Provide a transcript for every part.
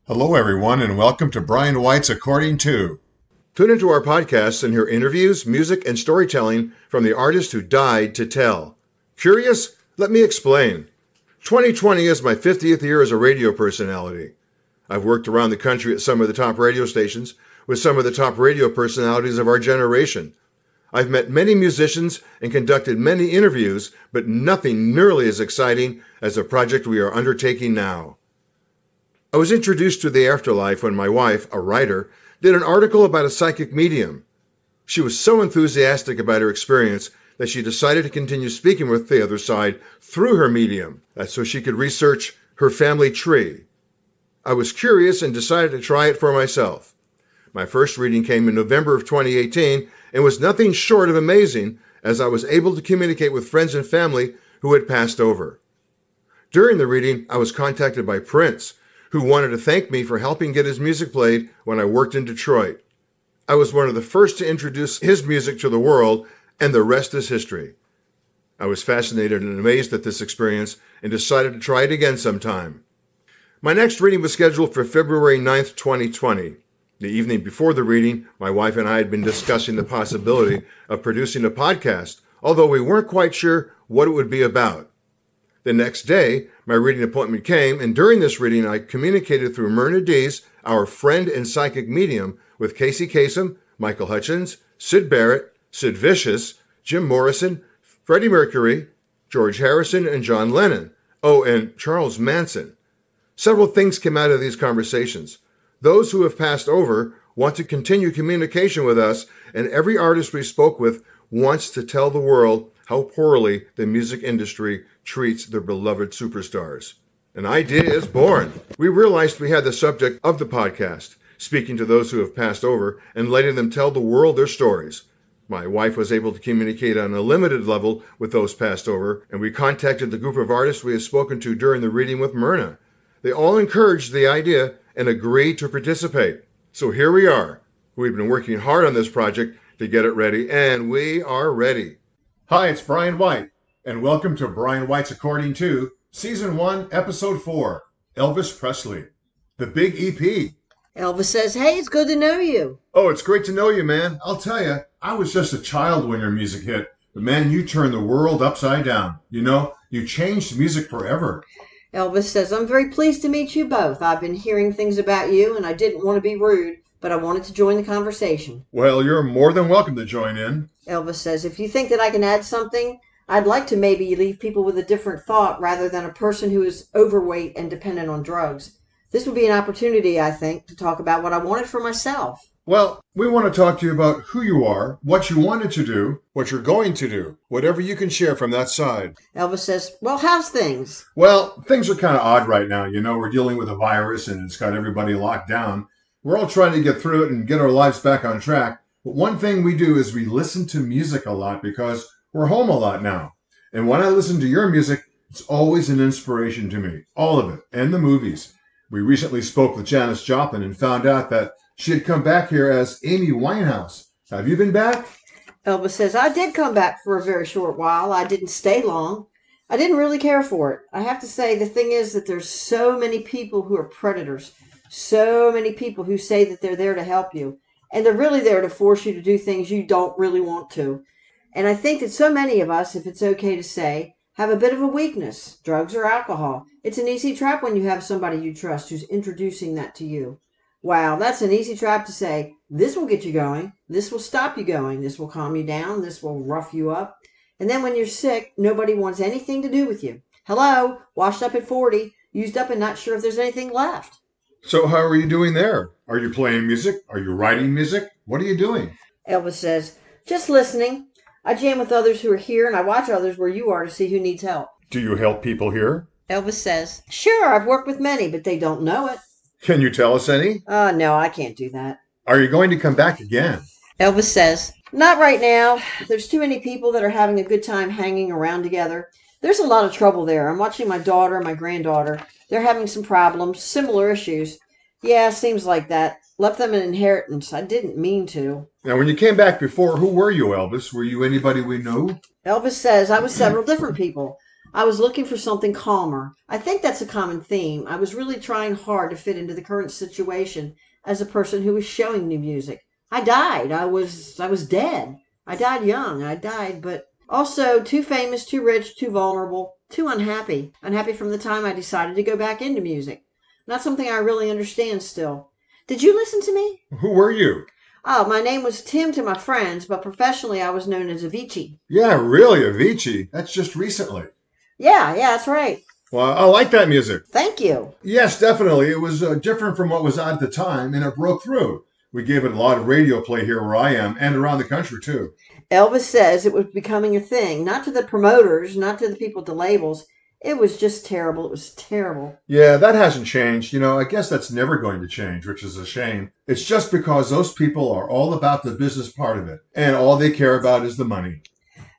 Hello, everyone, and welcome to Brian White's According To. Tune into our podcast and hear interviews, music, and storytelling from the artist who died to tell. Curious? Let me explain. 2020 is my 50th year as a radio personality. I've worked around the country at some of the top radio stations with some of the top radio personalities of our generation. I've met many musicians and conducted many interviews, but nothing nearly as exciting as the project we are undertaking now. I was introduced to the afterlife when my wife, a writer, did an article about a psychic medium. She was so enthusiastic about her experience that she decided to continue speaking with the other side through her medium, so she could research her family tree. I was curious and decided to try it for myself. My first reading came in November of 2018 and was nothing short of amazing, as I was able to communicate with friends and family who had passed over. During the reading, I was contacted by Prince, who wanted to thank me for helping get his music played when I worked in Detroit. I was one of the first to introduce his music to the world, and the rest is history. I was fascinated and amazed at this experience and decided to try it again sometime. My next reading was scheduled for February 9th, 2020. The evening before the reading, my wife and I had been discussing the possibility of producing a podcast, although we weren't quite sure what it would be about. The next day, my reading appointment came, and during this reading, I communicated through Myrna Dees, our friend and psychic medium, with Casey Kasem, Michael Hutchins, Sid Barrett, Sid Vicious, Jim Morrison, Freddie Mercury, George Harrison, and John Lennon. Oh, and Charles Manson. Several things came out of these conversations. Those who have passed over want to continue communication with us, and every artist we spoke with wants to tell the world how poorly the music industry treats their beloved superstars. An idea is born. We realized we had the subject of the podcast, speaking to those who have passed over and letting them tell the world their stories. My wife was able to communicate on a limited level with those passed over, and we contacted the group of artists we had spoken to during the reading with Myrna. They all encouraged the idea and agreed to participate. So here we are. We've been working hard on this project to get it ready, and we are ready. Hi, it's Brian White, and welcome to Brian White's According To, Season 1, Episode 4, Elvis Presley, the big EP. Elvis says, hey, it's good to know you. Oh, it's great to know you, man. I'll tell you, I was just a child when your music hit, but man, you turned the world upside down. You know, you changed music forever. Elvis says, I'm very pleased to meet you both. I've been hearing things about you, and I didn't want to be rude, but I wanted to join the conversation. Well, you're more than welcome to join in. Elvis says, if you think that I can add something, I'd like to maybe leave people with a different thought rather than a person who is overweight and dependent on drugs. This would be an opportunity, I think, to talk about what I wanted for myself. Well, we want to talk to you about who you are, what you wanted to do, what you're going to do, whatever you can share from that side. Elvis says, well, how's things? Well, things are kind of odd right now. You know, we're dealing with a virus and it's got everybody locked down. We're all trying to get through it and get our lives back on track. But one thing we do is we listen to music a lot because we're home a lot now. And when I listen to your music, it's always an inspiration to me. All of it. And the movies. We recently spoke with Janis Joplin and found out that she had come back here as Amy Winehouse. Have you been back? Elvis says, I did come back for a very short while. I didn't stay long. I didn't really care for it. I have to say, the thing is that there's so many people who are predators. So many people who say that they're there to help you. And they're really there to force you to do things you don't really want to. And I think that so many of us, if it's okay to say, have a bit of a weakness, drugs or alcohol. It's an easy trap when you have somebody you trust who's introducing that to you. Wow, that's an easy trap to say, this will get you going, this will stop you going, this will calm you down, this will rough you up. And then when you're sick, nobody wants anything to do with you. Hello, washed up at 40, used up and not sure if there's anything left. So how are you doing there? Are you playing music? Are you writing music? What are you doing? Elvis says, just listening. I jam with others who are here, and I watch others where you are to see who needs help. Do you help people here? Elvis says, sure, I've worked with many, but they don't know it. Can you tell us any? No, I can't do that. Are you going to come back again? Elvis says, not right now. There's too many people that are having a good time hanging around together. There's a lot of trouble there. I'm watching my daughter and my granddaughter. They're having some problems, similar issues. Yeah, seems like that. Left them an inheritance. I didn't mean to. Now, when you came back before, who were you, Elvis? Were you anybody we knew? Elvis says, I was several different people. I was looking for something calmer. I think that's a common theme. I was really trying hard to fit into the current situation as a person who was showing new music. I died. I was dead. I died young. I died, but also too famous, too rich, too vulnerable, too unhappy. Unhappy from the time I decided to go back into music. Not something I really understand still. Did you listen to me? Who were you? Oh, my name was Tim to my friends, but professionally I was known as Avicii. Yeah, really, Avicii. That's just recently. Yeah, that's right. Well, I like that music. Thank you. Yes, definitely. It was different from what was out at the time, and it broke through. We gave it a lot of radio play here where I am, and around the country, too. Elvis says it was becoming a thing, not to the promoters, not to the people at the labels. It was just terrible. It was terrible. Yeah, that hasn't changed. I guess that's never going to change, which is a shame. It's just because those people are all about the business part of it, and all they care about is the money.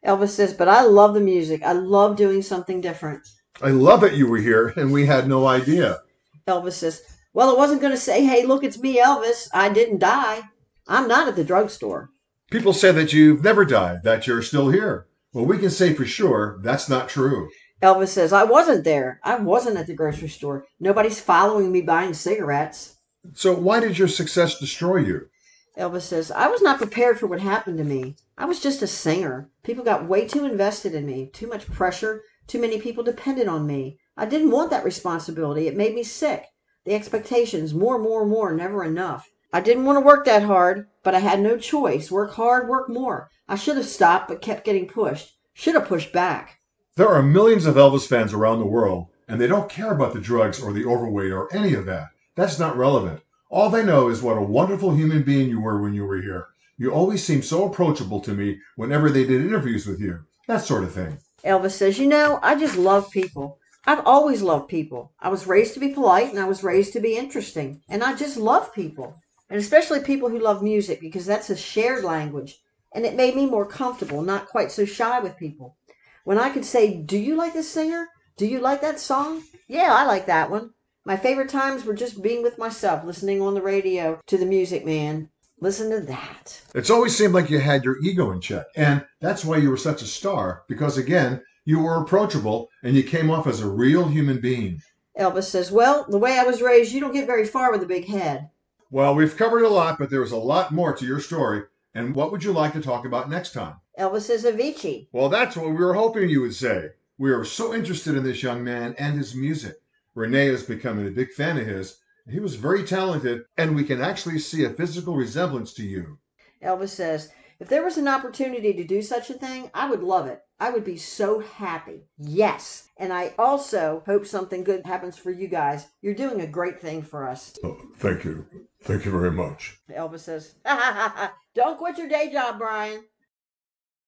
Elvis says, but I love the music. I love doing something different. I love that you were here, and we had no idea. Elvis says, well, it wasn't going to say, hey, look, it's me, Elvis. I didn't die. I'm not at the drugstore. People say that you've never died, that you're still here. Well, we can say for sure that's not true. Elvis says, I wasn't there. I wasn't at the grocery store. Nobody's following me buying cigarettes. So why did your success destroy you? Elvis says, I was not prepared for what happened to me. I was just a singer. People got way too invested in me. Too much pressure. Too many people depended on me. I didn't want that responsibility. It made me sick. The expectations, more, never enough. I didn't want to work that hard, but I had no choice. Work hard, work more. I should have stopped, but kept getting pushed. Should have pushed back. There are millions of Elvis fans around the world, and they don't care about the drugs or the overweight or any of that. That's not relevant. All they know is what a wonderful human being you were when you were here. You always seemed so approachable to me whenever they did interviews with you. That sort of thing. Elvis says, I just love people. I've always loved people. I was raised to be polite and I was raised to be interesting. And I just love people. And especially people who love music because that's a shared language. And it made me more comfortable, not quite so shy with people. When I could say, do you like this singer? Do you like that song? Yeah, I like that one. My favorite times were just being with myself, listening on the radio to the music man. Listen to that. It's always seemed like you had your ego in check. And that's why you were such a star. Because again, you were approachable and you came off as a real human being. Elvis says, well, the way I was raised, you don't get very far with a big head. Well, we've covered a lot, but there's a lot more to your story. And what would you like to talk about next time? Elvis says Avicii. Well, that's what we were hoping you would say. We are so interested in this young man and his music. Renee is becoming a big fan of his. He was very talented, and we can actually see a physical resemblance to you. Elvis says, if there was an opportunity to do such a thing, I would love it. I would be so happy. Yes. And I also hope something good happens for you guys. You're doing a great thing for us. Oh, thank you. Thank you very much. Elvis says, don't quit your day job, Brian.